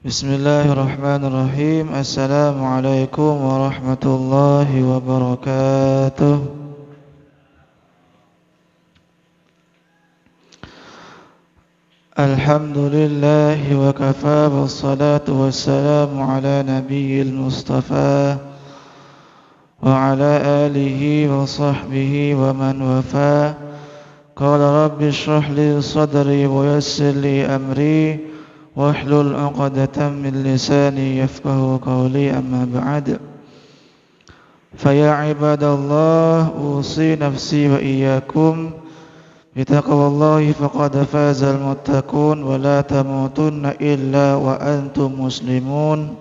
Bismillahirrahmanirrahim. Assalamualaikum warahmatullahi wabarakatuh. Alhamdulillahi wa kafa, wassalatu wassalamu ala nabiyil mustafa wa ala alihi wa sahbihi wa man wafa. Qala rabbi shrah li sadri wa yassir li amri wahlul 'uqdatam min lisani yafqahu qawli, amma ba'd. Fa ya ibadallah, usi nafsi wa iyyakum bitaqwallahi faqad fazal muttaqun wa la tamutunna illa wa antum muslimun.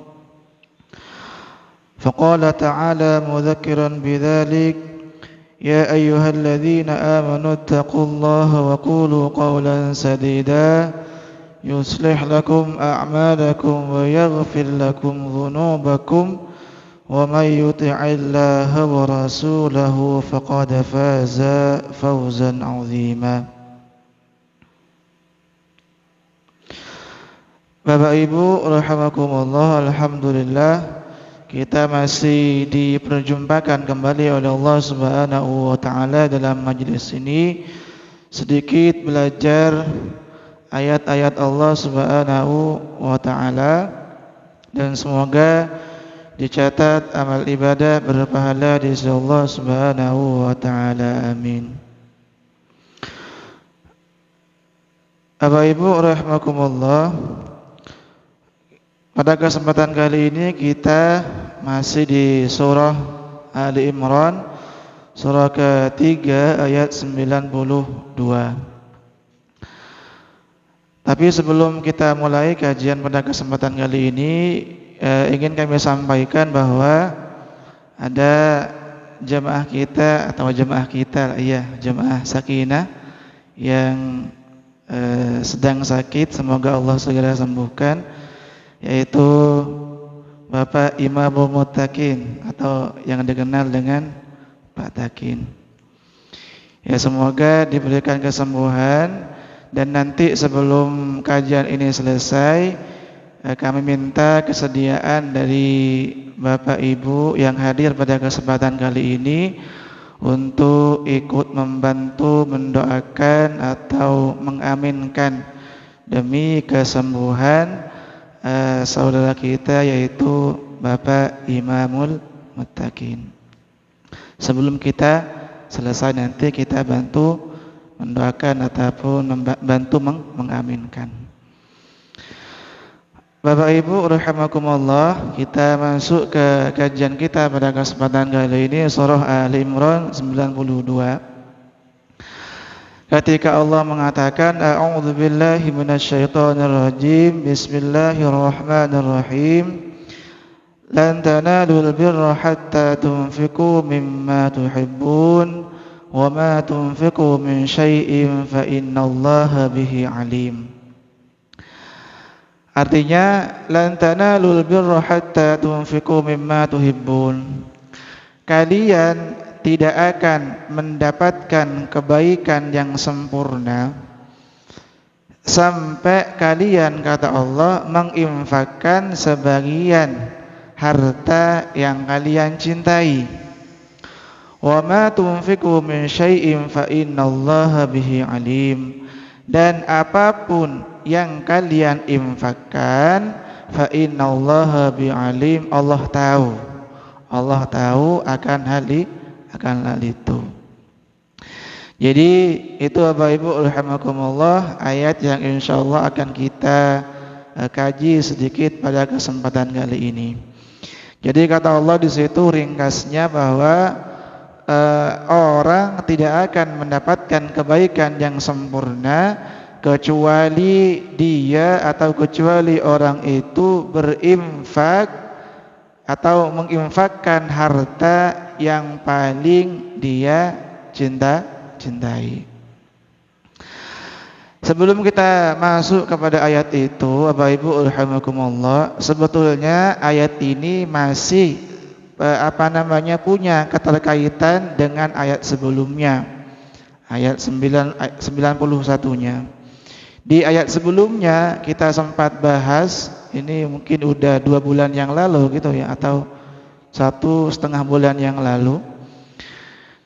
Faqala ta'ala mudzakiran bidzalik, ya ayyuhalladzina amanu taqullaha wa qulu qawlan sadida yuslih lakum a'malakum wa yaghfir lakum dhunubakum wa may yuti'illaha wa rasulahu faqad faza fawzan 'azima. Bapak Ibu rahimakumullah, alhamdulillah kita masih diperjumpakan kembali oleh Allah Subhanahu wa taala dalam majelis ini, sedikit belajar ayat-ayat Allah Subhanahu wa taala, dan semoga dicatat amal ibadah berpahala di sisi Allah Subhanahu wa taala. Amin. Bapak Ibu rahimakumullah, pada kesempatan kali ini kita masih di surah Ali Imran, surah ketiga ayat 92. Tapi sebelum kita mulai kajian pada kesempatan kali ini, ingin kami sampaikan bahwa ada jemaah kita jemaah Sakinah yang sedang sakit, semoga Allah segera sembuhkan, yaitu Bapak Imamul Muttaqin atau yang dikenal dengan Pak Takin. Ya, semoga diberikan kesembuhan. Dan nanti sebelum kajian ini selesai, kami minta kesediaan dari Bapak Ibu yang hadir pada kesempatan kali ini untuk ikut membantu mendoakan atau mengaminkan demi kesembuhan saudara kita, yaitu Bapak Imamul Muttaqin. Sebelum kita selesai nanti kita bantu mendoakan ataupun membantu mengaminkan. Bapak Ibu rahimakumullah, kita masuk ke kajian kita pada kesempatan kali ini, surah Ali Imran 92. Ketika Allah mengatakan a'udzubillahi minasyaitonirrajim, bismillahirrahmanirrahim, lan tanalul birra hatta tunfiqu mimma tuhibbun wa ma tunfiqu min syai'in fa innallaha bihi alim. Artinya, lan tanalul birra hatta tunfiqu mimma tuhibbun. Kalian tidak akan mendapatkan kebaikan yang sempurna sampai kalian, kata Allah, menginfakkan sebagian harta yang kalian cintai. Wa ma tunfiqu min syai'in fa innallaha bihi alim. Dan apapun yang kalian infakkan, fa innallaha bihi alim, Allah tahu akan hal itu. Jadi itu Bapak Ibu rahimakumullah, ayat yang insyaallah akan kita kaji sedikit pada kesempatan kali ini. Jadi kata Allah di situ ringkasnya bahwa orang tidak akan mendapatkan kebaikan yang sempurna kecuali orang itu berinfak atau menginfakkan harta yang paling dia cintai. Sebelum kita masuk kepada ayat itu, Bapak Ibu rahimakumullah, sebetulnya ayat ini masih punya keterkaitan dengan ayat sebelumnya, ayat 91-nya. Di ayat sebelumnya kita sempat bahas ini mungkin udah 2 bulan yang lalu gitu ya, atau 1,5 bulan yang lalu.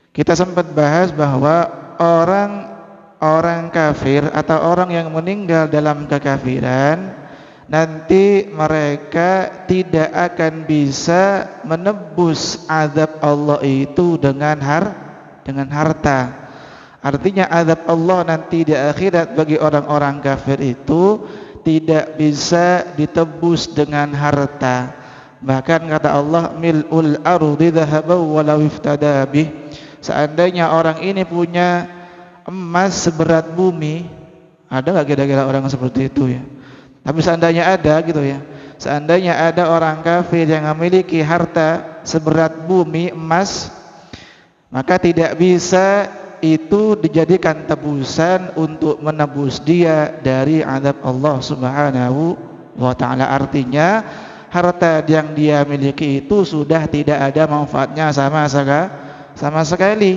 Kita sempat bahas bahwa orang kafir atau orang yang meninggal dalam kekafiran, nanti mereka tidak akan bisa menebus azab Allah itu dengan harta. Artinya azab Allah nanti di akhirat bagi orang-orang kafir itu tidak bisa ditebus dengan harta. Bahkan kata Allah, mil'ul ardi dhahaban walau iftada bih. Seandainya orang ini punya emas seberat bumi, ada nggak kira-kira orang seperti itu ya? Tapi seandainya ada gitu ya, seandainya ada orang kafir yang memiliki harta seberat bumi emas, maka tidak bisa itu dijadikan tebusan untuk menebus dia dari azab Allah Subhanahu wa ta'ala. Artinya harta yang dia miliki itu sudah tidak ada manfaatnya sama sekali,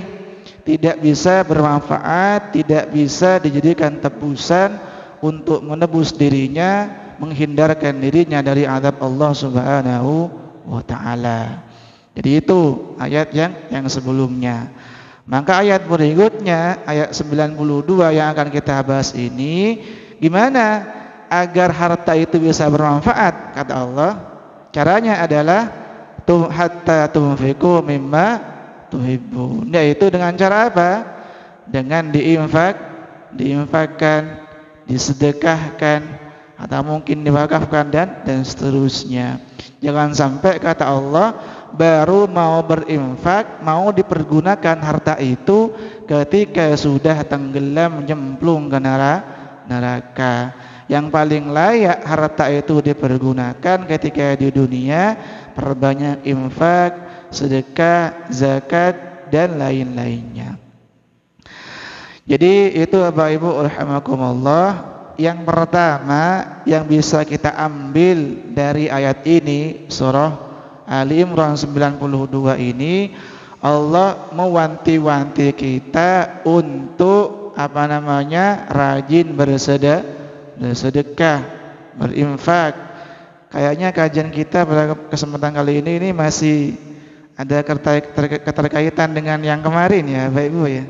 tidak bisa bermanfaat, tidak bisa dijadikan tebusan untuk menebus dirinya, menghindarkan dirinya dari azab Allah Subhanahu wa ta'ala. Jadi itu ayat yang sebelumnya. Maka ayat berikutnya, ayat 92 yang akan kita bahas ini, gimana agar harta itu bisa bermanfaat? Kata Allah, caranya adalah hatta tunfiqu mimma tuhibbun. Yaitu dengan cara apa? Dengan diinfakkan, disedekahkan, atau mungkin diwakafkan dan seterusnya. Jangan sampai kata Allah baru mau berinfak, mau dipergunakan harta itu ketika sudah tenggelam nyemplung ke neraka. Yang paling layak harta itu dipergunakan ketika di dunia, perbanyak infak, sedekah, zakat dan lain-lainnya. Jadi itu Bapak Ibu rahimakumullah, yang pertama yang bisa kita ambil dari ayat ini, surah Ali Imran 92 ini, Allah mewanti-wanti kita untuk rajin bersedekah, berinfak. Kayaknya kajian kita pada kesempatan kali ini masih ada keterkaitan dengan yang kemarin ya Bapak Ibu ya.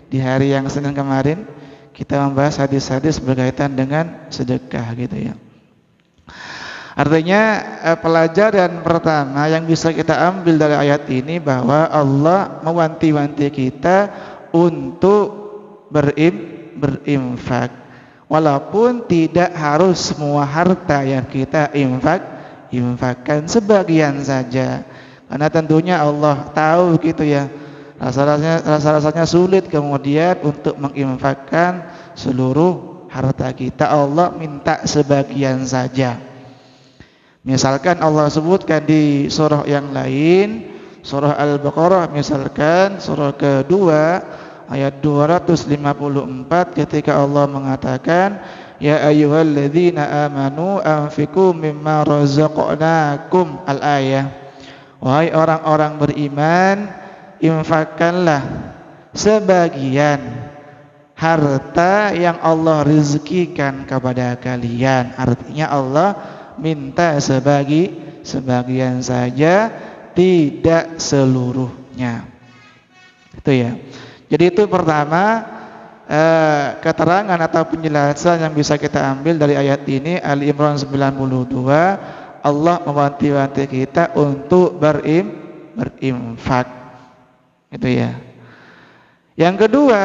Di hari yang Senin kemarin kita membahas hadis-hadis berkaitan dengan sedekah gitu ya. Artinya pelajaran pertama yang bisa kita ambil dari ayat ini bahwa Allah mewanti-wanti kita untuk berinfak. Walaupun tidak harus semua harta yang kita infakkan, sebagian saja. Karena tentunya Allah tahu gitu ya, rasa-rasanya sulit kemudian untuk menginfakkan seluruh harta kita. Allah minta sebagian saja. Misalkan Allah sebutkan di surah yang lain, surah Al-Baqarah misalkan, surah kedua ayat 254, ketika Allah mengatakan, ya ayyuhalladzina amanu anfiqu mimma razaqnakum, al-ayah. Wahai orang-orang beriman, infakkanlah sebagian harta yang Allah rezekikan kepada kalian. Artinya Allah minta sebagian saja, tidak seluruhnya. Itu ya. Jadi itu pertama keterangan atau penjelasan yang bisa kita ambil dari ayat ini, Ali Imran 92. Allah mewanti-wanti kita untuk berinfak. Itu ya. Yang kedua,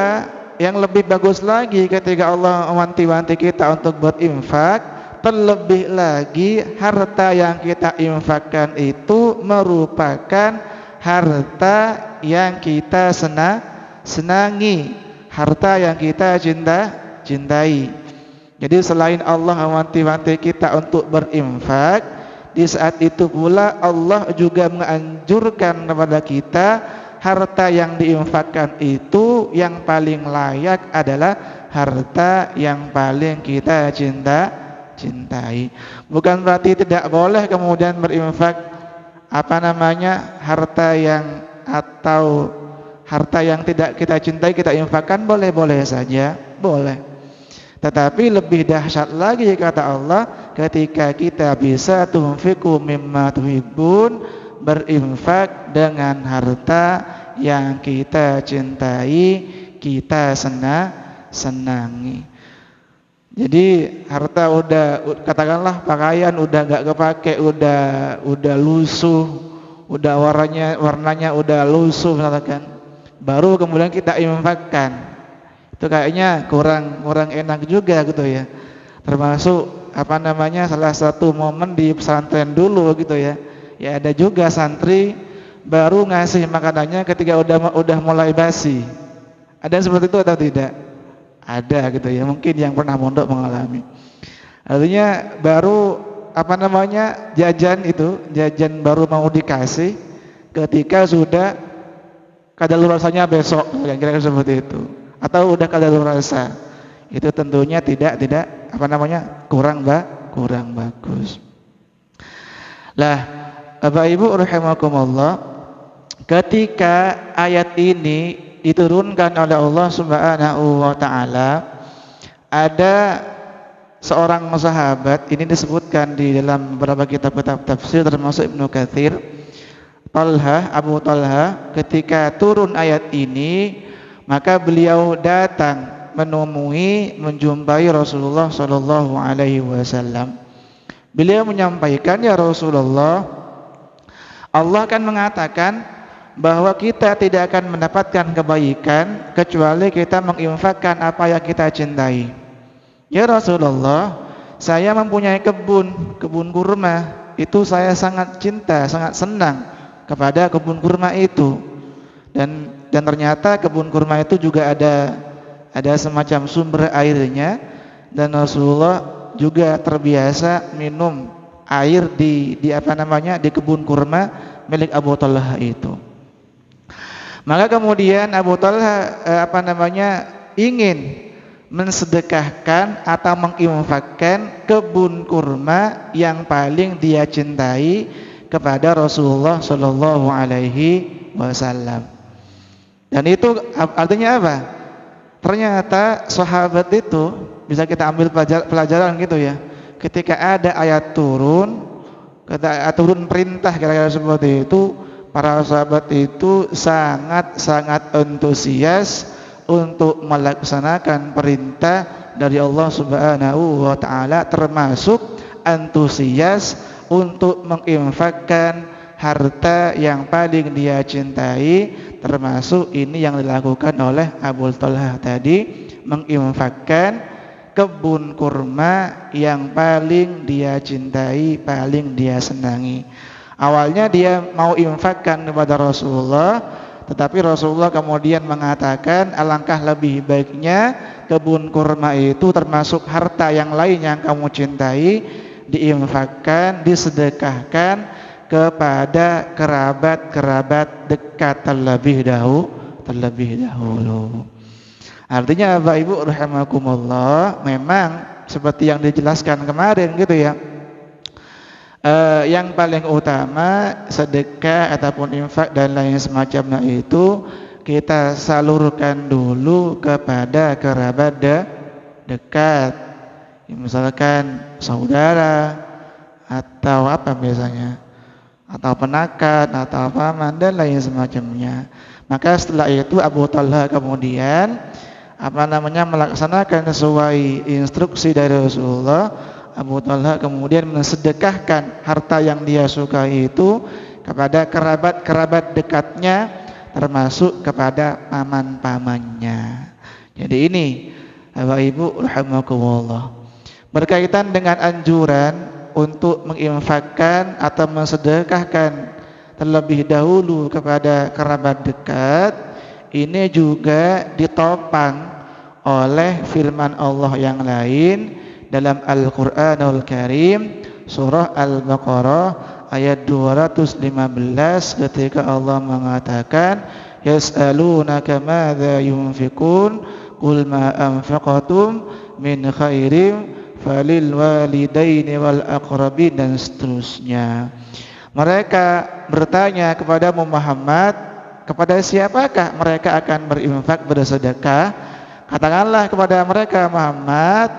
yang lebih bagus lagi ketika Allah mewanti-wanti kita untuk berinfak, terlebih lagi harta yang kita infakkan itu merupakan harta yang kita senangi, harta yang kita cintai. Jadi selain Allah mewanti-wanti kita untuk berinfak, di saat itu pula Allah juga menganjurkan kepada kita harta yang diinfakkan itu yang paling layak adalah harta yang paling kita cintai. Bukan berarti tidak boleh kemudian berinfak harta yang tidak kita cintai kita infakkan, boleh saja, boleh. Tetapi lebih dahsyat lagi kata Allah ketika kita bisa tunfiqu mimma tuhibbun, berinfak dengan harta yang kita cintai, kita senangi. Jadi harta udah, katakanlah pakaian udah nggak kepake, udah lusuh, udah warnanya udah lusuh misalkan, baru kemudian kita infakkan, itu kayaknya kurang enak juga gitu ya. Termasuk salah satu momen di pesantren dulu gitu ya. Ya ada juga santri baru ngasih makanannya ketika udah mulai basi. Ada yang seperti itu atau tidak? Ada gitu ya, mungkin yang pernah mondok mengalami. Artinya baru jajan baru mau dikasih ketika sudah kadaluarsanya besok, kira-kira seperti itu. Atau udah kadaluarsa. Itu tentunya tidak kurang bagus. Lah, Bapak Ibu rahimakumullah, ketika ayat ini diturunkan oleh Allah Subhanahu wa taala, ada seorang sahabat, ini disebutkan di dalam beberapa kitab-kitab tafsir termasuk Ibnu Katsir, Abu Talha, ketika turun ayat ini maka beliau datang menjumpai Rasulullah sallallahu alaihi wasallam. Beliau menyampaikan, ya Rasulullah, Allah kan mengatakan bahwa kita tidak akan mendapatkan kebaikan kecuali kita menginfakkan apa yang kita cintai. Ya Rasulullah, saya mempunyai kebun kurma, itu saya sangat cinta, sangat senang kepada kebun kurma itu. Dan ternyata kebun kurma itu juga ada semacam sumber airnya, dan Rasulullah juga terbiasa minum air di kebun kurma milik Abu Talha itu. Maka kemudian Abu Talha ingin mensedekahkan atau menginfakkan kebun kurma yang paling dia cintai kepada Rasulullah Shallallahu Alaihi Wasallam. Dan itu artinya apa? Ternyata sahabat itu bisa kita ambil pelajaran gitu ya. Ketika ada ayat turun perintah kira-kira seperti itu, para sahabat itu sangat antusias untuk melaksanakan perintah dari Allah Subhanahu wa taala, termasuk antusias untuk menginfakkan harta yang paling dia cintai, termasuk ini yang dilakukan oleh Abu Talha tadi, menginfakkan kebun kurma yang paling dia cintai, paling dia senangi. Awalnya dia mau infakkan kepada Rasulullah, tetapi Rasulullah kemudian mengatakan alangkah lebih baiknya kebun kurma itu termasuk harta yang lain yang kamu cintai diinfakkan, disedekahkan kepada kerabat dekat terlebih dahulu. Artinya Bapak Ibu rahimakumullah, memang seperti yang dijelaskan kemarin gitu ya. Yang paling utama sedekah ataupun infak dan lain semacamnya itu kita salurkan dulu kepada kerabat dekat, misalkan saudara atau biasanya, atau penakan atau paman dan lain semacamnya. Maka setelah itu Abu Talha kemudian melaksanakan sesuai instruksi dari Rasulullah. Abu Talha kemudian mensedekahkan harta yang dia sukai itu kepada kerabat dekatnya, termasuk kepada paman-pamannya. Jadi ini Bapak Ibu rahimakumullah, berkaitan dengan anjuran untuk menginfakkan atau mensedekahkan terlebih dahulu kepada kerabat dekat. Ini juga ditopang oleh firman Allah yang lain dalam Al-Qur'anul Karim, surah Al-Baqarah ayat 215, ketika Allah mengatakan yas'alunaka madza yunfikun qul ma anfaqatum min khairin falil walidaini wal aqrabin, dan seterusnya. Mereka bertanya kepada Muhammad, kepada siapakah mereka akan berinfak, bersedekah? katakanlah kepada mereka Muhammad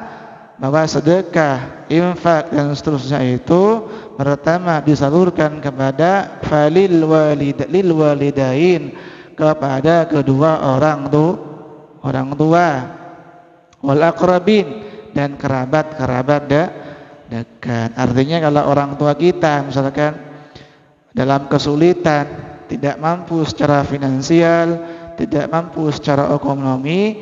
bahwa sedekah, infak dan seterusnya itu pertama disalurkan kepada lil walidain, kepada kedua orang tua, wal aqrabin, dan kerabat dekat. Artinya kalau orang tua kita misalkan dalam kesulitan, tidak mampu secara finansial, tidak mampu secara ekonomi,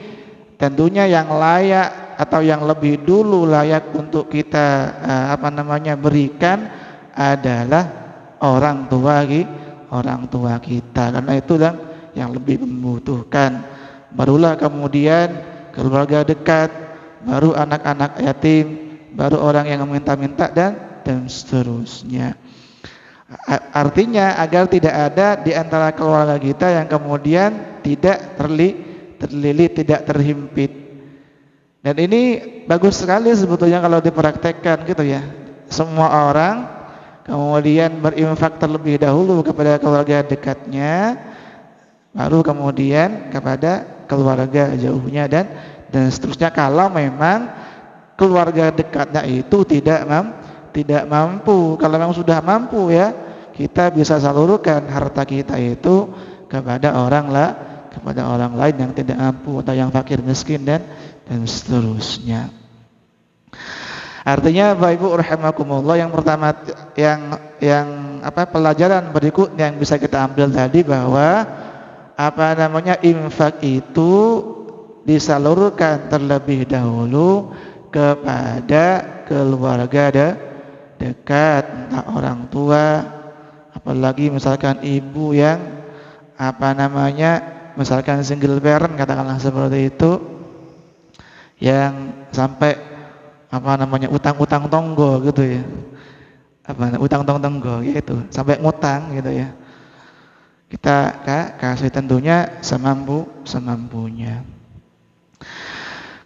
tentunya yang layak atau yang lebih dulu layak untuk kita berikan adalah orang tua kita, karena itulah yang lebih membutuhkan. Barulah kemudian keluarga dekat, baru anak-anak yatim, baru orang yang meminta-minta dan seterusnya. Artinya agar tidak ada di antara keluarga kita yang kemudian tidak terlilit, tidak terhimpit. Dan ini bagus sekali sebetulnya kalau dipraktekkan gitu ya. Semua orang kemudian berinfak terlebih dahulu kepada keluarga dekatnya, baru kemudian kepada keluarga jauhnya dan seterusnya. Kalau memang keluarga dekatnya itu tidak mampu. Kalau memang sudah mampu ya, kita bisa salurkan harta kita itu kepada orang lain yang tidak mampu atau yang fakir miskin dan seterusnya. Artinya Bapak Ibu rahimakumullah, yang pertama pelajaran berikutnya yang bisa kita ambil tadi bahwa infak itu disalurkan terlebih dahulu kepada keluarga dekat, entah orang tua, apalagi misalkan ibu yang misalkan single parent, katakanlah seperti itu, yang sampai utang-utang tonggo gitu ya, utang tonggo gitu, sampai ngutang gitu ya. Kita kasih tentunya semampunya.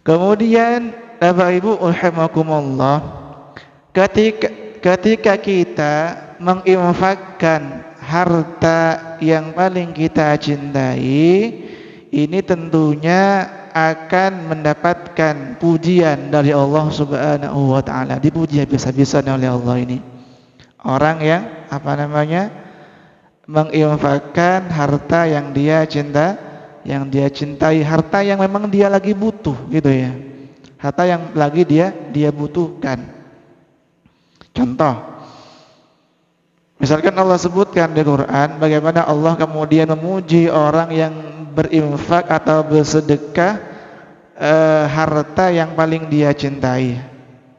Kemudian Bapak Ibu rahimakumullah, ketika kita menginfakkan harta yang paling kita cintai, ini tentunya akan mendapatkan pujian dari Allah Subhanahu wa taala. Dipuji habis-habisan oleh Allah ini. Orang yang menginfakkan harta yang dia cintai, harta yang memang dia lagi butuh gitu ya. Harta yang lagi dia butuhkan. Contoh, misalkan Allah sebutkan di Quran bagaimana Allah kemudian memuji orang yang berinfak atau bersedekah harta yang paling dia cintai,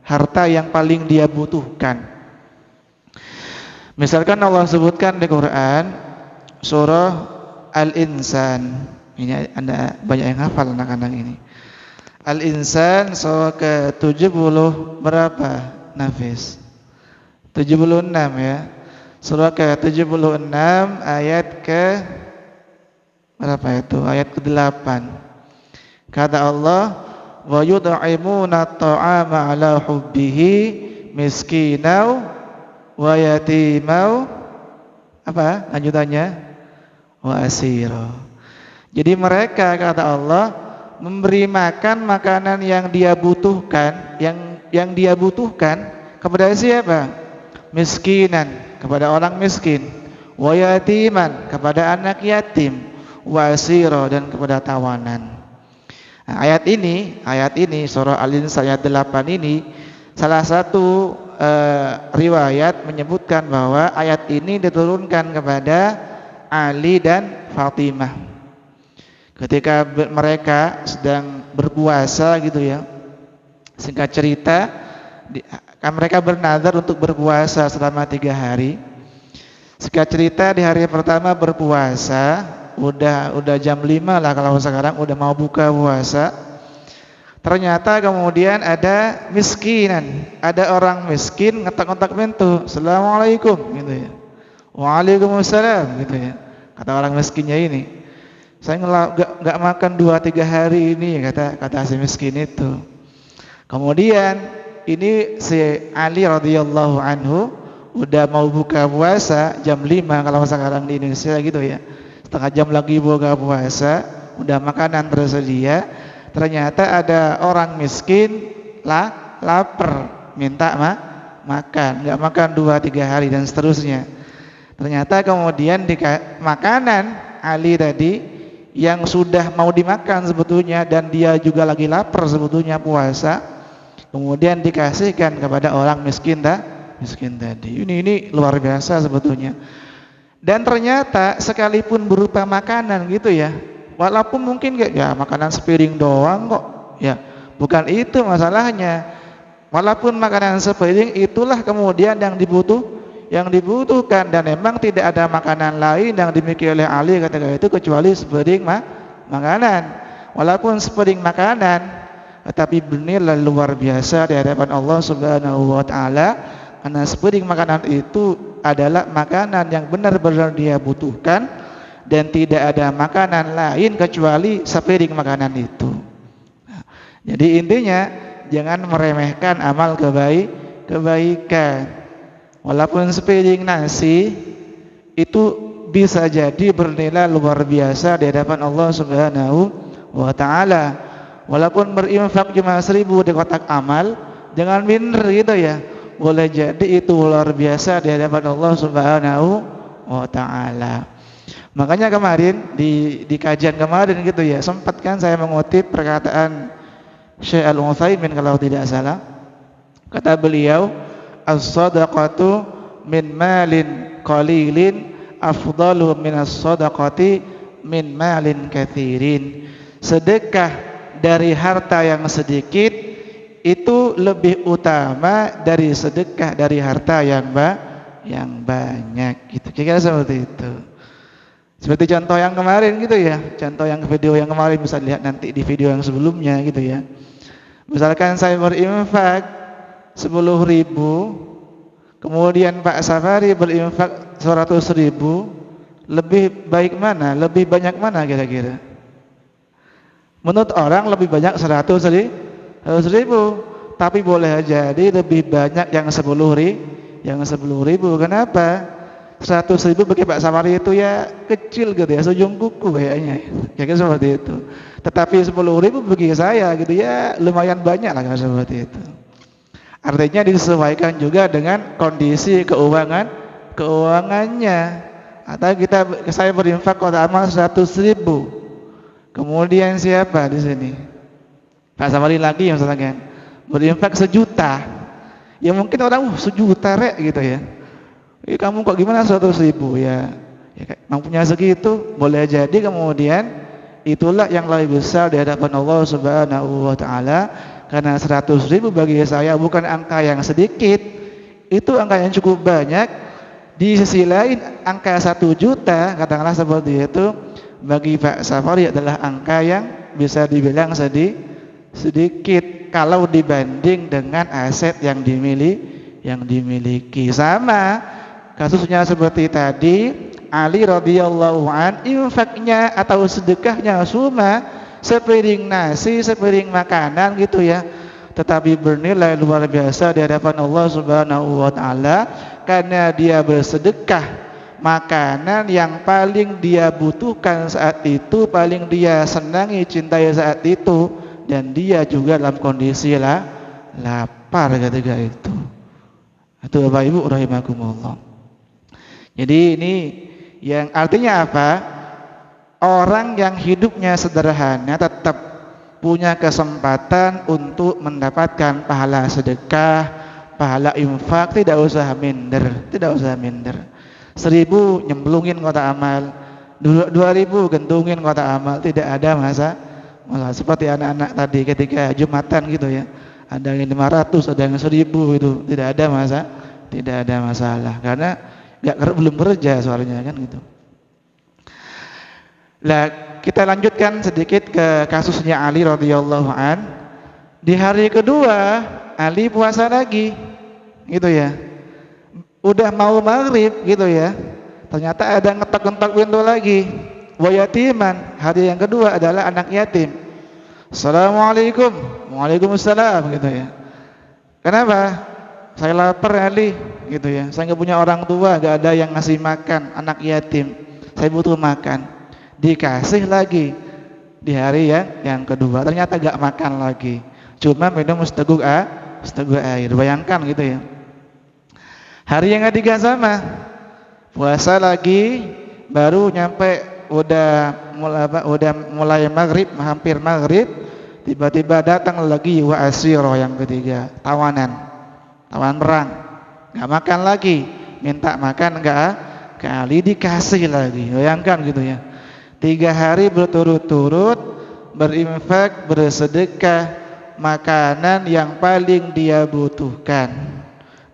harta yang paling dia butuhkan. Misalkan Allah sebutkan di Quran surah Al-Insan. Ini Anda banyak yang hafal anak-anak ini. Al-Insan surah ke-70 berapa? Nafis. 76 ya. Surah ke-76 ayat ke berapa itu? Ayat ke-8. Kata Allah, wa yud'imuna at-ta'ama 'ala hubbihi miskinau wa yatimau, lanjutannya, wa asira. Jadi mereka, kata Allah, memberi makan makanan yang dia butuhkan, yang dia butuhkan kepada siapa? Miskinan, kepada orang miskin, wa yatiman, kepada anak yatim, wa asira, dan kepada tawanan. Nah, ayat ini surah Al-Insan ayat 8 ini salah satu riwayat menyebutkan bahwa ayat ini diturunkan kepada Ali dan Fatimah ketika mereka sedang berpuasa gitu ya. Singkat cerita, mereka bernazar untuk berpuasa selama 3 hari. Singkat cerita, di hari pertama berpuasa udah jam 5 lah kalau sekarang, udah mau buka puasa. Ternyata kemudian ada miskinan, ada orang miskin ngetok-ngetok pintu, Assalamualaikum gitu ya. Waalaikumsalam gitu ya. Kata orang miskinnya ini, saya nggak makan 2-3 hari ini, kata si miskin itu. Kemudian ini si Ali radhiyallahu anhu udah mau buka puasa jam 5 kalau sekarang di Indonesia gitu ya. Setengah jam lagi buka puasa, udah makanan tersedia. Ternyata ada orang miskin lapar, minta makan, nggak makan 2-3 hari dan seterusnya. Ternyata kemudian makanan Ali tadi yang sudah mau dimakan sebetulnya dan dia juga lagi lapar sebetulnya puasa, kemudian dikasihkan kepada orang miskin tadi. Ini luar biasa sebetulnya. Dan ternyata sekalipun berupa makanan gitu ya, walaupun mungkin ya makanan sepiring doang kok, ya bukan itu masalahnya. Walaupun makanan sepiring itulah kemudian yang dibutuhkan, dan memang tidak ada makanan lain yang dimiliki oleh Ali ketika itu kecuali sepiring makanan. Walaupun sepiring makanan, tetapi bernilai luar biasa di hadapan Allah Subhanahu wa taala, karena sepiring makanan itu adalah makanan yang benar-benar dia butuhkan dan tidak ada makanan lain kecuali sepiring makanan itu. Jadi intinya jangan meremehkan amal kebaikan. Walaupun sepiring nasi itu bisa jadi bernilai luar biasa di hadapan Allah Subhanahu wa taala. Walaupun berinfak cuma 1000 di kotak amal, jangan minder gitu ya. Boleh jadi itu luar biasa di hadapan Allah Subhanahu wa taala. Makanya kemarin di kajian kemarin gitu ya, sempat kan saya mengutip perkataan Syekh Al-Utsaimin kalau tidak salah. Kata beliau, as-shadaqatu min malin qalilin afdalu min as-shadaqati min malin katsirin. Sedekah dari harta yang sedikit itu lebih utama dari sedekah dari harta yang banyak gitu. Kira-kira seperti itu. Seperti contoh yang kemarin gitu ya. Contoh yang video yang kemarin bisa lihat nanti di video yang sebelumnya gitu ya. Misalkan saya berinfak 10.000, kemudian Pak Safari berinfak 100.000, lebih baik mana? Lebih banyak mana kira-kira? Menurut orang lebih banyak 100.000, tapi boleh jadi lebih banyak yang 10.000. Kenapa? 100.000 bagi Pak Safari itu ya kecil gitu ya, sejung kuku kayaknya. Kayaknya seperti itu. Tetapi 10.000 bagi saya gitu ya lumayan banyak lah seperti itu. Artinya disesuaikan juga dengan kondisi keuangannya. Atau saya berinfak kotak amal 100.000. Kemudian siapa di sini? Pak Safari lagi yang misalkan berinfak 1 juta. Ya mungkin orang 1 juta rek gitu ya. Kamu kok gimana 100.000 ya mampunya segitu, boleh jadi kemudian itulah yang lebih besar di hadapan Allah Subhanahu wa taala, karena 100.000 bagi saya bukan angka yang sedikit, itu angka yang cukup banyak. Di sisi lain angka 1 juta katakanlah seperti itu bagi Pak Safari adalah angka yang bisa dibilang sedikit kalau dibanding dengan aset yang dimiliki. Sama kasusnya seperti tadi, Ali radhiyallahu an infaknya atau sedekahnya cuma sepiring nasi, sepiring makanan gitu ya, tetapi bernilai luar biasa di hadapan Allah Subhanahu wa taala karena dia bersedekah makanan yang paling dia butuhkan saat itu, paling dia senangi, cintai saat itu, dan dia juga dalam kondisi lapar ketika itu. Itu Bapak Ibu rahimakumullah. Jadi ini yang artinya apa? Orang yang hidupnya sederhana tetap punya kesempatan untuk mendapatkan pahala sedekah, pahala infak, tidak usah minder. 1.000 nyemplungin kotak amal, 2.000 gentungin kotak amal, tidak ada masalah. Seperti anak-anak tadi ketika Jumatan gitu ya, ada yang 500, ada yang 1.000 itu tidak ada masalah karena belum kerja soalnya kan gitu. Lah kita lanjutkan sedikit ke kasusnya Ali radhiyallahu an. Di hari kedua Ali puasa lagi gitu ya. Udah mau maghrib gitu ya. Ternyata ada ngetok-ngetok pintu lagi. Wa yatiman, hari yang kedua adalah anak yatim. Assalamualaikum. Waalaikumsalam gitu ya. Kenapa? Saya lapar Ali gitu ya. Saya nggak punya orang tua, nggak ada yang ngasih makan anak yatim. Saya butuh makan. Dikasih lagi di hari yang kedua. Ternyata gak makan lagi, cuma minum seteguk air. Bayangkan gitu ya. Hari yang ketiga sama, puasa lagi, baru nyampe udah mulai maghrib, hampir maghrib, tiba-tiba datang lagi wa asyirah yang ketiga, tawanan perang. Gak makan lagi, minta makan gak kali dikasih lagi. Bayangkan gitu ya. 3 hari berturut-turut berinfak, bersedekah makanan yang paling dia butuhkan,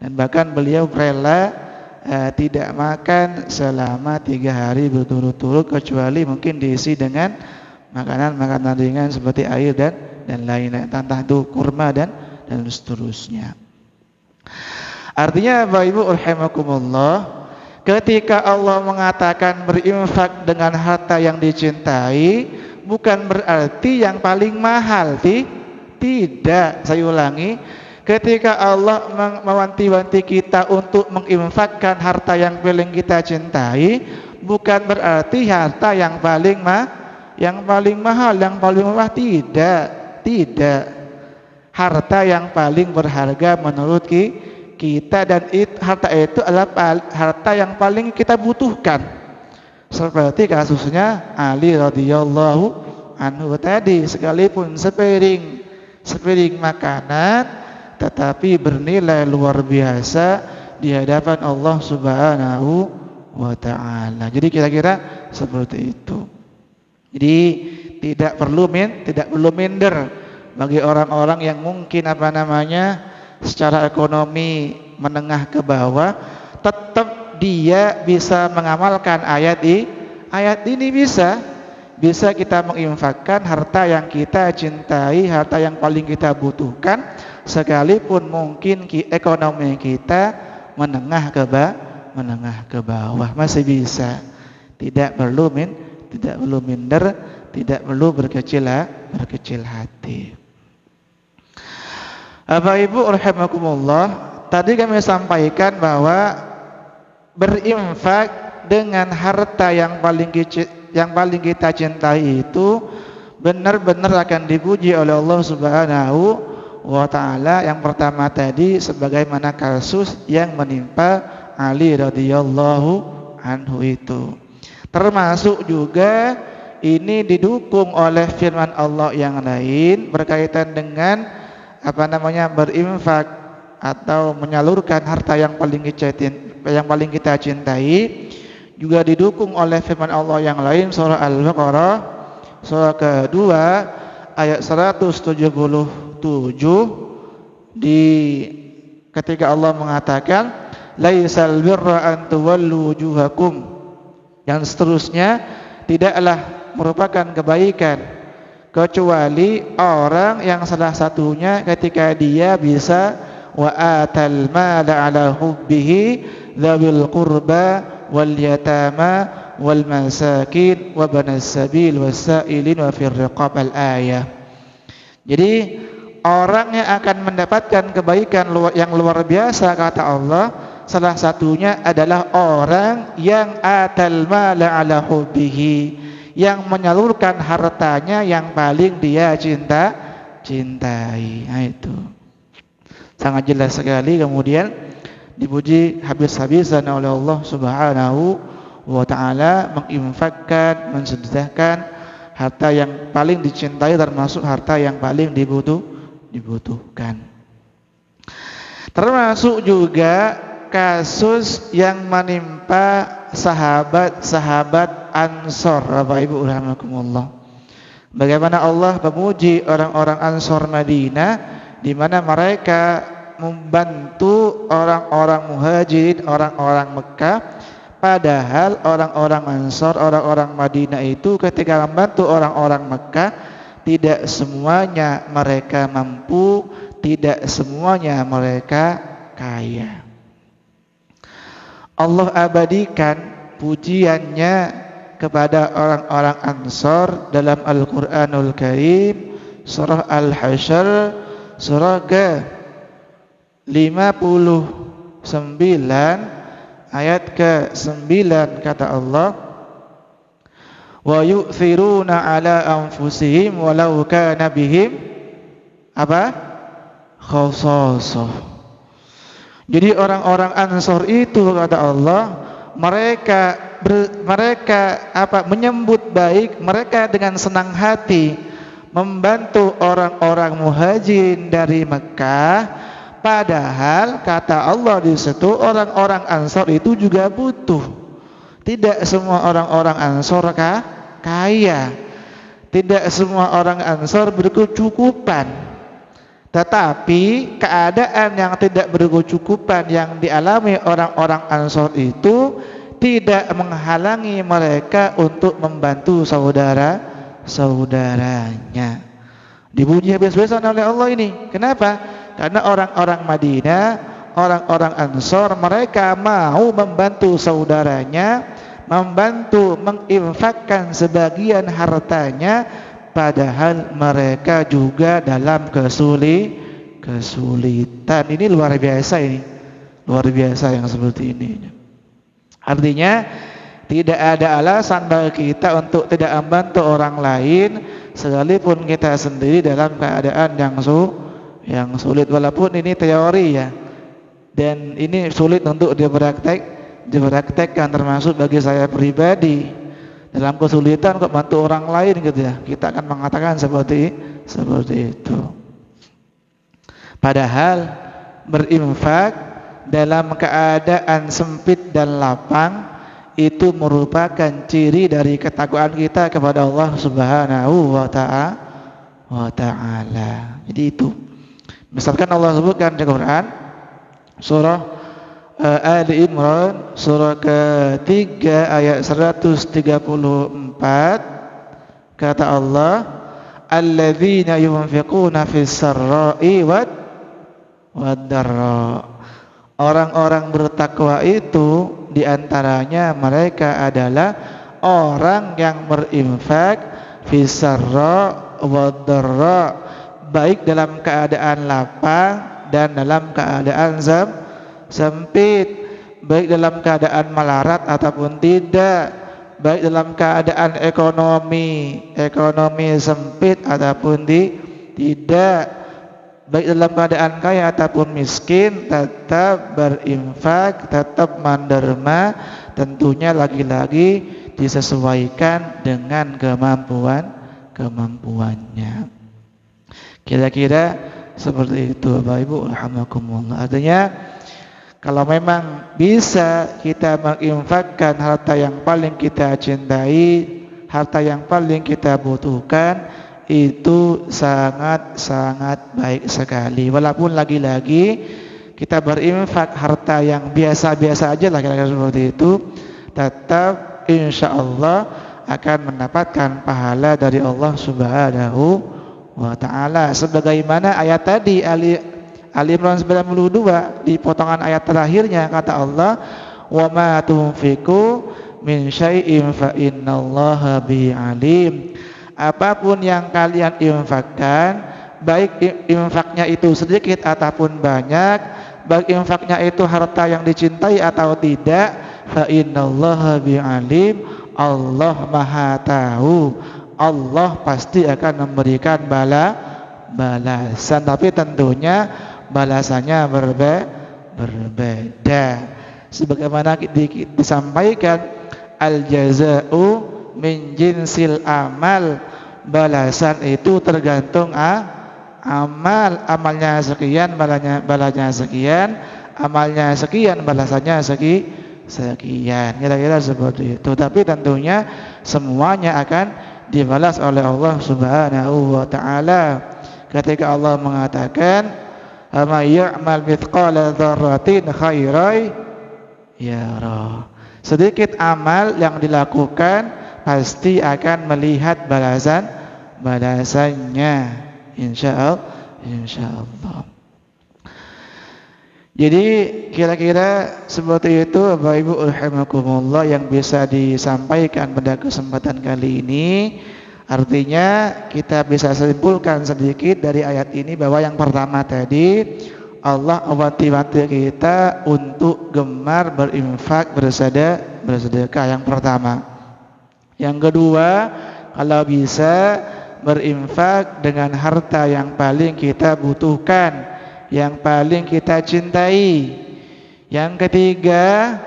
dan bahkan beliau rela tidak makan selama 3 hari berturut-turut, kecuali mungkin diisi dengan makanan-makanan ringan seperti air dan lain-lain, entah itu kurma dan seterusnya. Artinya Bapak Ibu rahimakumullah, ketika Allah mengatakan berinfak dengan harta yang dicintai, bukan berarti yang paling mahal. Tidak, saya ulangi. Ketika Allah mewanti-wanti kita untuk menginfakkan harta yang paling kita cintai, bukan berarti harta yang paling mahal, yang paling murah. Tidak. Harta yang paling berharga menurut kita, dan harta itu adalah harta yang paling kita butuhkan. Seperti kasusnya Ali radhiyallahu anhu tadi, sekalipun sepiring makanan tetapi bernilai luar biasa di hadapan Allah Subhanahu wa taala. Jadi kira-kira seperti itu. Jadi tidak perlu minder bagi orang-orang yang mungkin secara ekonomi menengah ke bawah, tetap dia bisa mengamalkan ayat ini, bisa kita menginfakkan harta yang kita cintai, harta yang paling kita butuhkan, sekalipun mungkin ekonomi kita menengah ke bawah, masih bisa. Tidak perlu minder, tidak perlu berkecil hati. Bapak Ibu rahimakumullah, tadi kami sampaikan bahwa berinfak dengan harta yang paling kita cintai itu benar-benar akan dipuji oleh Allah Subhanahu wa taala. Yang pertama tadi sebagaimana kasus yang menimpa Ali radhiyallahu anhu itu. Termasuk juga ini didukung oleh firman Allah yang lain berkaitan dengan berinfak atau menyalurkan harta yang paling kita cintai, juga didukung oleh firman Allah yang lain, surah Al-Baqarah surah kedua ayat 177, ketika Allah mengatakan laisal birra an tuwallu wujuhakum, yang seterusnya, tidaklah merupakan kebaikan kecuali orang yang salah satunya ketika dia bisa wa atal mala ala hubbihi dzawil qurba wal yatama wal masakin wa banas sabil wasailin wa fir riqab al ayah. Jadi orang yang akan mendapatkan kebaikan yang luar biasa kata Allah, salah satunya adalah orang yang atal mala ala hubbihi, yang menyalurkan hartanya yang paling dia cintai. Nah, itu sangat jelas sekali. Kemudian dipuji habis-habisan oleh Allah Subhanahu wa taala menginfakkan, mensedekahkan harta yang paling dicintai, termasuk harta yang paling dibutuhkan. Termasuk juga kasus yang menimpa sahabat-sahabat Ansor, Bapak Ibu rahimakumullah. Bagaimana Allah memuji orang-orang Ansor Madinah, di mana mereka membantu orang-orang Muhajirin, orang-orang Mekah. Padahal orang-orang Ansor, orang-orang Madinah itu ketika membantu orang-orang Mekah, tidak semuanya mereka mampu, tidak semuanya mereka kaya. Allah abadikan pujiannya kepada orang-orang Ansor dalam Al-Quranul Karim, surah Al-Hasyr, surah ke-59 ayat ke-9, kata Allah, wa yu'thiruna ala anfusihim walau kana bihim apa? Khasasah. Jadi orang-orang Ansor itu kata Allah, mereka menyambut baik, mereka dengan senang hati membantu orang-orang Muhajirin dari Mekah, padahal kata Allah di situ orang-orang Ansor itu juga butuh. Tidak semua orang-orang Ansor kaya. Tidak semua orang Ansor berkecukupan. Tetapi keadaan yang tidak berkecukupan yang dialami orang-orang Ansor itu tidak menghalangi mereka untuk membantu saudara-saudaranya. Dipuji habis-habisan oleh Allah ini. Kenapa? Karena orang-orang Madinah, orang-orang Ansor, mereka mau membantu saudaranya, membantu menginfakkan sebagian hartanya, padahal mereka juga dalam kesulitan. Ini luar biasa ini. Luar biasa yang seperti ini. Artinya tidak ada alasan bagi kita untuk tidak membantu orang lain sekalipun kita sendiri dalam keadaan yang sulit, walaupun ini teori ya. Dan ini sulit untuk dipraktekkan, termasuk bagi saya pribadi. Dalam kesulitan kok bantu orang lain gitu ya. Kita akan mengatakan seperti itu. Padahal berinfak dalam keadaan sempit dan lapang itu merupakan ciri dari ketakwaan kita kepada Allah Subhanahu wa ta'ala. Jadi itu. Misalkan Allah sebutkan di Quran surah Ali Imran surah ke-3 ayat 134, kata Allah, alladzina yunfiquna fis sarra'i wad-dharra. Orang-orang bertakwa itu diantaranya mereka adalah orang yang berinfak fis sarra' wad-dharra, baik dalam keadaan lapang dan dalam keadaan sempit, baik dalam keadaan melarat ataupun tidak, baik dalam keadaan ekonomi sempit ataupun tidak, baik dalam keadaan kaya ataupun miskin, tetap berinfak, tetap menderma, tentunya lagi-lagi disesuaikan dengan kemampuannya. Kira-kira seperti itu Bapak Ibu, alhamdulillah. Artinya kalau memang bisa kita menginfakkan harta yang paling kita cintai, harta yang paling kita butuhkan, itu sangat-sangat baik sekali. Walaupun lagi-lagi kita berinfak harta yang biasa-biasa aja lah, kira-kira seperti itu, tetap insya Allah akan mendapatkan pahala dari Allah Subhanahu wa ta'ala. Sebagaimana ayat tadi Ali Imran 92 di potongan ayat terakhirnya, kata Allah, wa ma tunfiqu min syai'in fa innallaha bihi alim. Apapun yang kalian infakkan, baik infaknya itu sedikit ataupun banyak, baik infaknya itu harta yang dicintai atau tidak, fa innallaha bihi alim. Allah Maha tahu. Allah pasti akan memberikan balasan, tapi tentunya balasannya berbeda. Sebagaimana disampaikan, al jaza'u min jinsil amal, balasan itu tergantung amal. Amalnya sekian, balanya sekian, amalnya sekian, balasannya sekian. Kira-kira seperti itu. Tapi tentunya semuanya akan dibalas oleh Allah Subhanahu wa ta'ala. Ketika Allah mengatakan, "May ya'mal mithqala dzarratin khairan yara." Sedikit amal yang dilakukan pasti akan melihat balasannya, insyaallah. Jadi kira-kira seperti itu Bapak Ibu rahimakumullah yang bisa disampaikan pada kesempatan kali ini. Artinya kita bisa simpulkan sedikit dari ayat ini bahwa yang pertama tadi, Allah mewanti-wanti kita untuk gemar berinfak, bersedekah, yang pertama. Yang kedua, kalau bisa berinfak dengan harta yang paling kita butuhkan, yang paling kita cintai. Yang ketiga,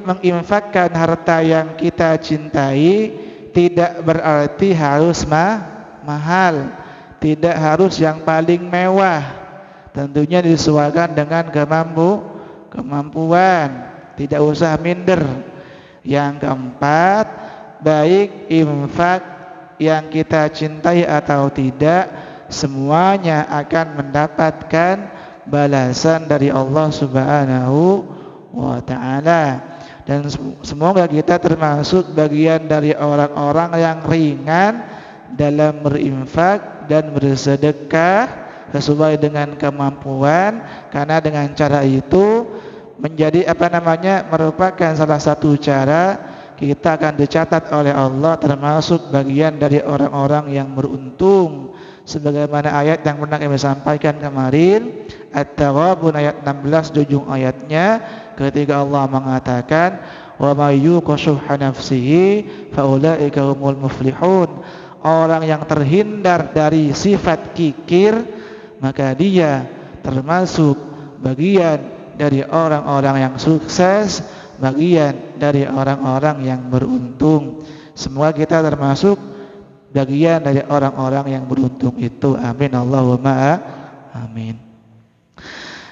menginfakkan harta yang kita cintai tidak berarti harus mahal, tidak harus yang paling mewah. Tentunya disesuaikan dengan kemampuan, tidak usah minder. Yang keempat, baik infak yang kita cintai atau tidak, semuanya akan mendapatkan balasan dari Allah Subhanahu wa ta'ala. Dan semoga kita termasuk bagian dari orang-orang yang ringan dalam berinfak dan bersedekah sesuai dengan kemampuan, karena dengan cara itu menjadi merupakan salah satu cara kita akan dicatat oleh Allah termasuk bagian dari orang-orang yang beruntung. Sebagaimana ayat yang pernah kami sampaikan kemarin, At-Taghabun ayat 16 di ujung ayatnya, ketika Allah mengatakan wa may yuqa syuhha nafsihi faulaika humul muflihun. Orang yang terhindar dari sifat kikir, maka dia termasuk bagian dari orang-orang yang sukses, bagian dari orang-orang yang beruntung. Semoga kita termasuk bagian dari orang-orang yang beruntung itu. Amin Allahumma amin.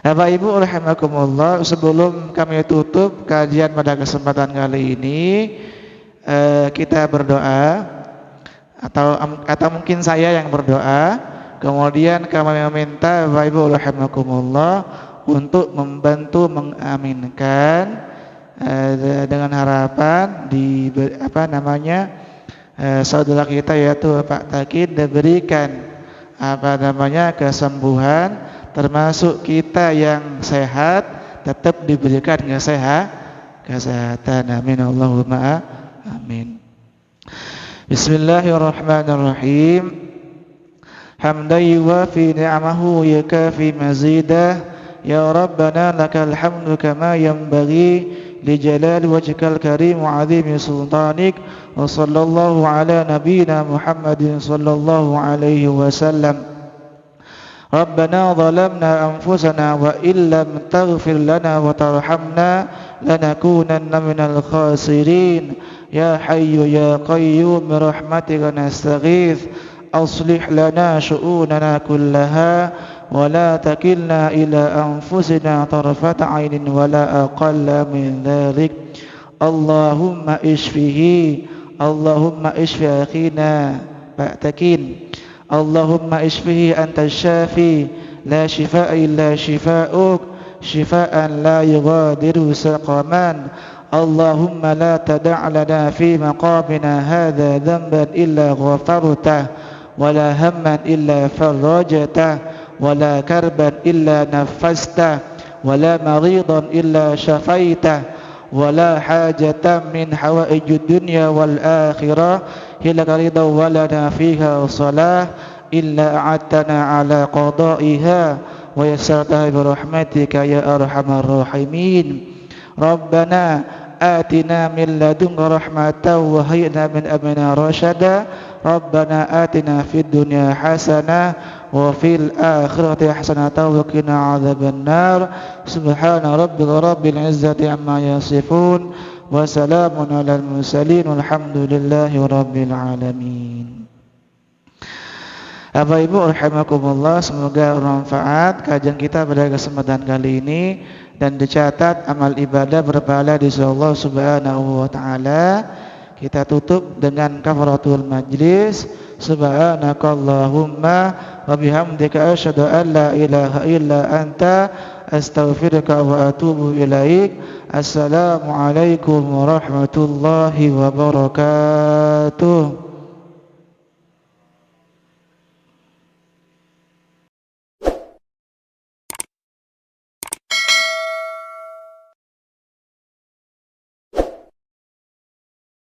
Bapak Ibu rahimakumullah, sebelum kami tutup kajian pada kesempatan kali ini, kita berdoa, atau mungkin saya yang berdoa, kemudian kami meminta Bapak Ibu rahimakumullah untuk membantu mengaminkan, dengan harapan saudara kita yaitu Pak Takin diberikan kesembuhan, termasuk kita yang sehat tetap diberikan kesehatan. Amin Allahumma amin. Bismillahirrahmanirrahim. Hamdan yuwafi ni'amahu yakafi mazidah. Ya Rabbana lakal hamdu kama yanbaghi لجلال وجهك الكريم وعظيم سلطانك وصلى الله على نبينا محمد صلى الله عليه وسلم. ربنا ظلمنا أنفسنا وإن لم تغفر لنا وترحمنا لنكونن من الخاسرين. يا حي يا قيوم برحمتك نستغيث أصلح لنا شؤوننا كلها ولا تكلنا إلى أنفسنا طرفة عين ولا أقل من ذلك. اللهم اشفه، اللهم اشف أخينا بأتكين، اللهم اشفه أنت الشافي لا شفاء إلا شفاؤك شفاء لا يغادر سقما. اللهم لا تدع لنا في مقامنا هذا ذنبا إلا غفرته ولا هما إلا فرجته ولا كربا إلا نفسته ولا مريضا إلا شفيته ولا حاجة من حوائج الدنيا والآخرة هي لك رضا ولنا فيها صلاة إلا أعدتنا على قضائها ويسرتها برحمتك يا أرحم الراحمين. ربنا آتنا من لدنك رحمة وهيئ من أمرنا رشدا. ربنا آتنا في الدنيا حسنة وفي الآخرة حسنة وقنا عذاب النار. سبحان ربك رب العزة عما يصفون وسلام على المرسلين والحمد لله رب العالمين. Bapak Ibu rahimakumullah, semoga bermanfaat kajian kita pada kesempatan kali ini dan dicatat amal ibadah berpahala di sisi Allah Subhanahu wa taala. Kita tutup dengan kafaratul majlis. Subhanakallahumma wa bihamdika asyhadu an la ilaha illa anta astaghfiruka wa atubu ilaik. Assalamualaikum warahmatullahi wabarakatuh.